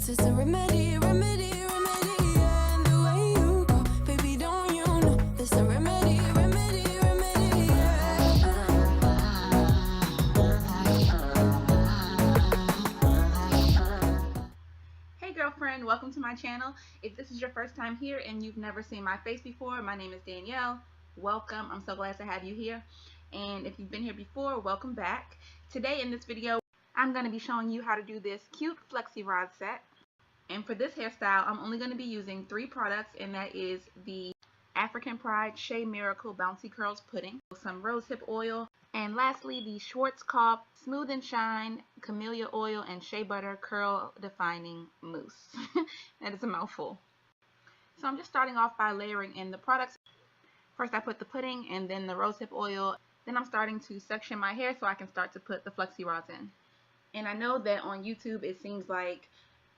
it's a remedy, remedy, remedy, yeah. And the way you go, baby, don't you know? It's a remedy, remedy, remedy, yeah. Hey girlfriend, welcome to my channel. If this is your first time here and you've never seen my face before, my name is Danielle. Welcome. I'm so glad to have you here. And if you've been here before, welcome back. Today in this video, I'm going to be showing you how to do this cute flexi rod set. And for this hairstyle, I'm only going to be using 3 products, and that is the African Pride Shea Miracle Bouncy Curls Pudding, some rosehip oil, and lastly the Schwarzkopf Smooth and Shine Camellia Oil and Shea Butter Curl Defining Mousse. That is a mouthful. So I'm just starting off by layering in the products. First I put the pudding and then the rosehip oil. Then I'm starting to section my hair so I can start to put the flexi rods in. And I know that on YouTube it seems like,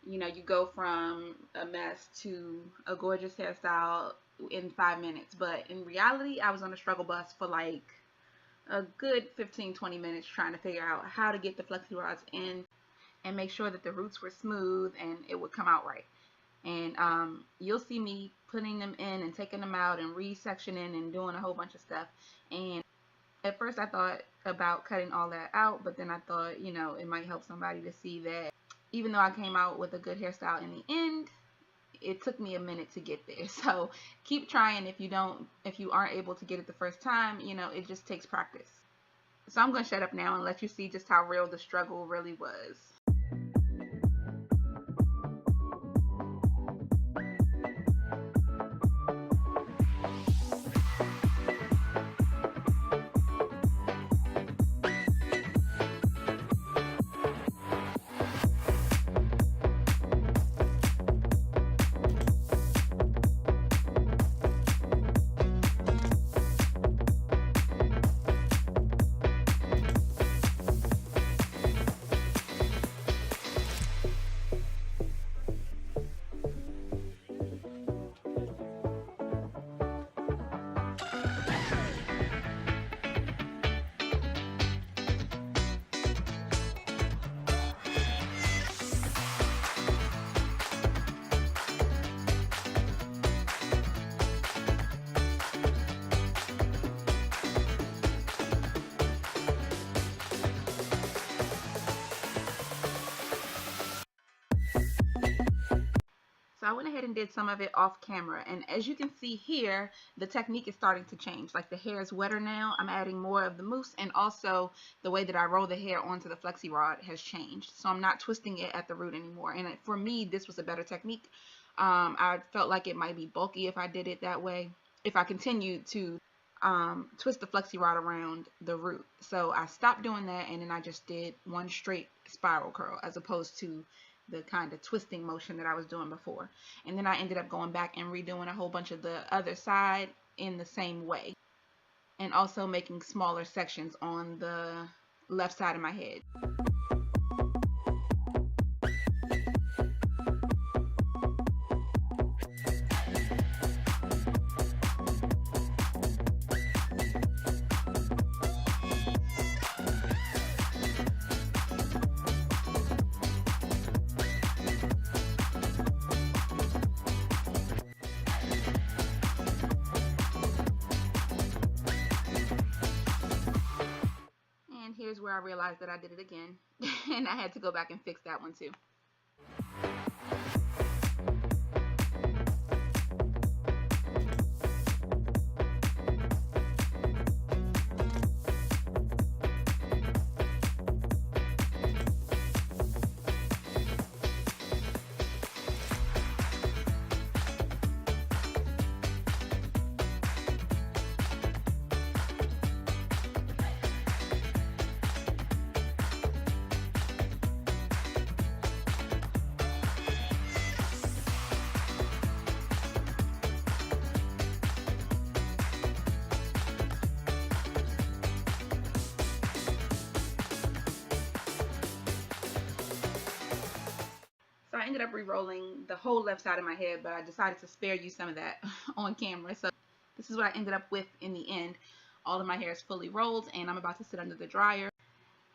you know, you go from a mess to a gorgeous hairstyle in 5 minutes. But in reality, I was on a struggle bus for like a good 15-20 minutes trying to figure out how to get the flexi rods in and make sure that the roots were smooth and it would come out right. And you'll see me putting them in and taking them out and re-sectioning and doing a whole bunch of stuff. And at first I thought about cutting all that out, but then I thought, you know, it might help somebody to see that even though I came out with a good hairstyle in the end, it took me a minute to get there. So keep trying. If you aren't able to get it the first time, you know, it just takes practice. So I'm going to shut up now and let you see just how real the struggle really was. So I went ahead and did some of it off camera, and as you can see here, the technique is starting to change. Like the hair is wetter now, I'm adding more of the mousse, and also the way that I roll the hair onto the flexi rod has changed. So I'm not twisting it at the root anymore, and for me this was a better technique. I felt like it might be bulky if I did it that way, if I continued to twist the flexi rod around the root. So I stopped doing that, and then I just did one straight spiral curl as opposed to the kind of twisting motion that I was doing before. And then I ended up going back and redoing a whole bunch of the other side in the same way, and also making smaller sections on the left side of my head. Here's where I realized that I did it again and I had to go back and fix that one too. I ended up re-rolling the whole left side of my head, but I decided to spare you some of that on camera. So this is what I ended up with in the end. All of my hair is fully rolled, and I'm about to sit under the dryer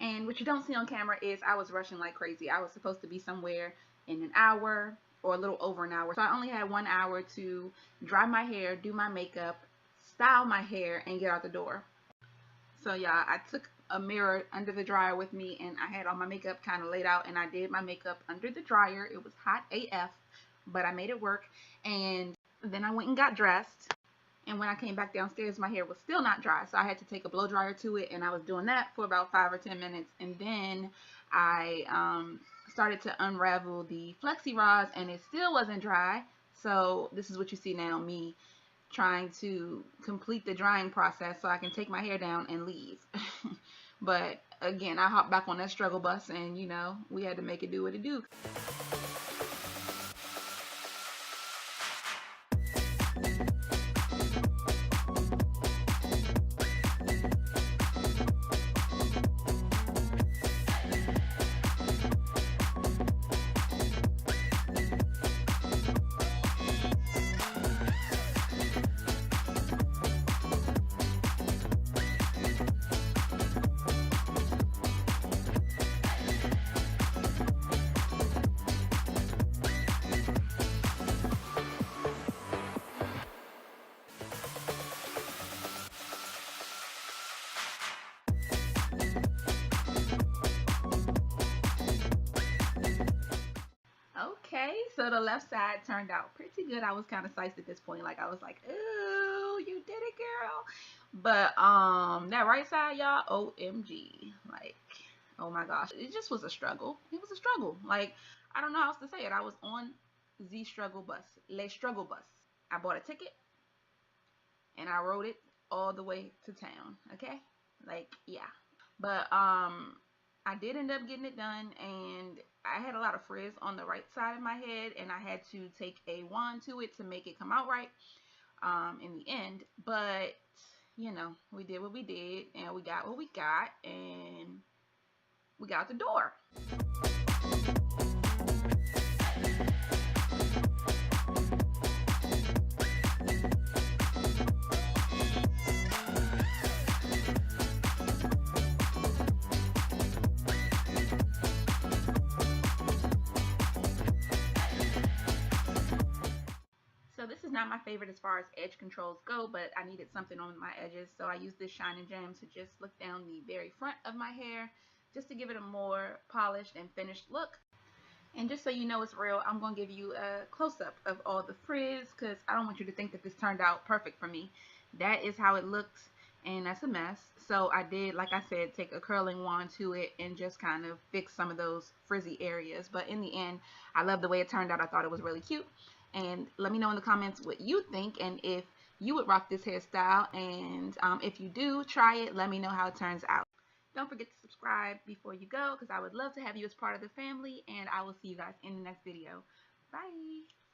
And what you don't see on camera is I was rushing like crazy. I was supposed to be somewhere in an hour or a little over an hour. So I only had 1 hour to dry my hair, do my makeup, style my hair, and get out the door. So yeah, I took a mirror under the dryer with me, and I had all my makeup kind of laid out, and I did my makeup under the dryer. It was hot AF, but I made it work. And then I went and got dressed. And when I came back downstairs, my hair was still not dry. So I had to take a blow dryer to it, and I was doing that for about 5 or 10 minutes. And then I started to unravel the Flexi rods, and it still wasn't dry. So this is what you see now, me trying to complete the drying process so I can take my hair down and leave. But again, I hopped back on that struggle bus, and you know, we had to make it do what it do. Okay, so the left side turned out pretty good. I was kind of psyched at this point. Like I was like, "Ooh, you did it, girl." But that right side, y'all, OMG. Like, oh my gosh. It just was a struggle. It was a struggle. Like, I don't know how else to say it. I was on the struggle bus. Le struggle bus. I bought a ticket and I rode it all the way to town. Okay? Like, yeah. But I did end up getting it done, and I had a lot of frizz on the right side of my head, and I had to take a wand to it to make it come out right in the end. But you know, we did what we did, and we got what we got, and we got out the door. So this is not my favorite as far as edge controls go, but I needed something on my edges, so I used this Shine and Gem to just look down the very front of my hair, just to give it a more polished and finished look. And just so you know it's real, I'm going to give you a close-up of all the frizz, because I don't want you to think that this turned out perfect for me. That is how it looks, and that's a mess. So I did, like I said, take a curling wand to it and just kind of fix some of those frizzy areas. But in the end, I love the way it turned out. I thought it was really cute. And let me know in the comments what you think, and if you would rock this hairstyle. And if you do, try it. Let me know how it turns out. Don't forget to subscribe before you go, because I would love to have you as part of the family, and I will see you guys in the next video. Bye!